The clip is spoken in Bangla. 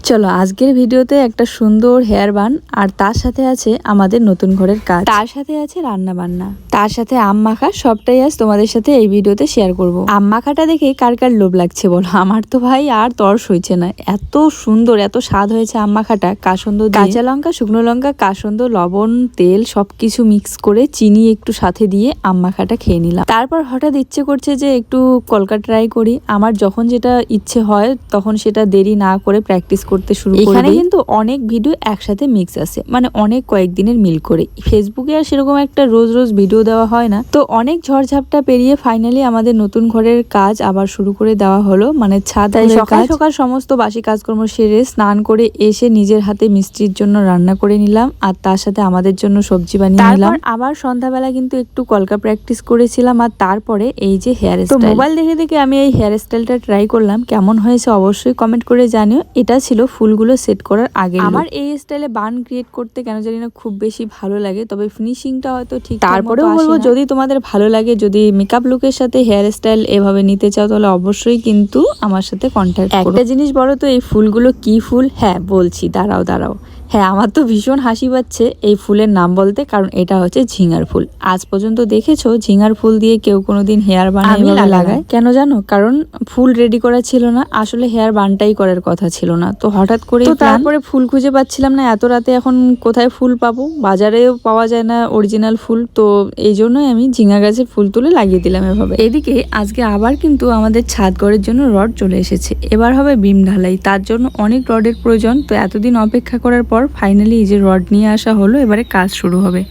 চলো আজকের ভিডিওতে একটা সুন্দর হেয়ার বান আর তার সাথে আছে আমাদের নতুন ঘরের কাজ, তার সাথে আছে রান্না বান্না, তার সাথে আম মাখা, সবটাই আজ তোমাদের সাথে এই ভিডিওতে শেয়ার করব। আম মাখাটা দেখে কার কার লোভ লাগছে বলো? আমার তো ভাই আর তর্স হইছে না, এত সুন্দর এত স্বাদ হয়েছে আম মাখাটা। কাসন্দ, কাঁচা লঙ্কা, শুকনো লঙ্কা, কাসন্দ, লবণ, তেল সবকিছু মিক্স করে চিনি একটু সাথে দিয়ে আম মাখাটা খেয়ে নিলাম। তারপর হঠাৎ ইচ্ছে করছে যে একটু কলকা ট্রাই করি। আমার যখন যেটা ইচ্ছে হয় তখন সেটা দেরি না করে প্র্যাকটিস করতে শুরু করি। এখানে কিন্তু অনেক ভিডিও একসাথে মিক্স আছে, মানে অনেক কয়েকদিনের মিল করে। ফেসবুকে আর সেরকম একটা রোজ রোজ ভিডিও দেওয়া হয় না, তো অনেক ঝড়ঝাপটা পেরিয়ে ফাইনালি আমাদের নতুন ঘরের কাজ আবার শুরু করে দেওয়া হলো, মানে ছাদ। সকাল সকাল সমস্ত বাসি কাজকর্ম সেরে স্নান করে এসে নিজের হাতে মিষ্টির জন্য রান্না করে নিলাম, আর তার সাথে আমাদের জন্য সবজি বানিয়ে নিলাম। আবার সন্ধ্যাবেলা কিন্তু একটু কলকা প্র্যাকটিস করেছিলাম, আর তারপরে এই যে হেয়ার স্টাইল, মোবাইল দেখে দেখে আমি এই হেয়ার স্টাইলটা ট্রাই করলাম। কেমন হয়েছে অবশ্যই কমেন্ট করে জানিও। এটা ছিল ফুলগুলো সেট করার আগে। আমার এই স্টাইলে বান ক্রিয়েট করতে কেন জানি না খুব বেশি ভালো লাগে, তবে ফিনিশিংটা হয়তো ঠিক। তারপরেও বলবো যদি তোমাদের ভালো লাগে, যদি মেকআপ লুকের সাথে হেয়ার স্টাইল এভাবে নিতে চাও, তাহলে অবশ্যই কিন্তু আমার সাথে কন্ট্যাক্ট করো। একটা জিনিস বলো তো, এই ফুলগুলো কি ফুল? হ্যাঁ বলছি, দাঁড়াও। হ্যাঁ, আমার তো ভীষণ হাসি পাচ্ছে এই ফুলের নাম বলতে, কারণ এটা হচ্ছে ঝিঙার ফুল। আজ পর্যন্ত দেখেছো ঝিঙার ফুল দিয়ে কেউ কোনোদিন হেয়ার বান লাগায়? কেন জানো? কারণ ফুল রেডি করা ছিল না, আসলে হেয়ার বানটাই করার কথা ছিল না। তো হঠাৎ করে তারপরে ফুল খুঁজে পাচ্ছিলাম না এত রাতে, এখন কোথায় ফুল পাবো? বাজারেও পাওয়া যায় না অরিজিনাল ফুল, তো এই জন্যই আমি ঝিঙা গাছের ফুল তুলে লাগিয়ে দিলাম এভাবে। এদিকে আজকে আবার কিন্তু আমাদের ছাদ ঘরের জন্য রড চলে এসেছে। এবার হবে বিম ঢালাই, তার জন্য অনেক রডের প্রয়োজন। তো এতদিন অপেক্ষা করার পর ফাইনালি এই যে রড নিয়ে আসা হলো, এবারে কাজ শুরু হবে।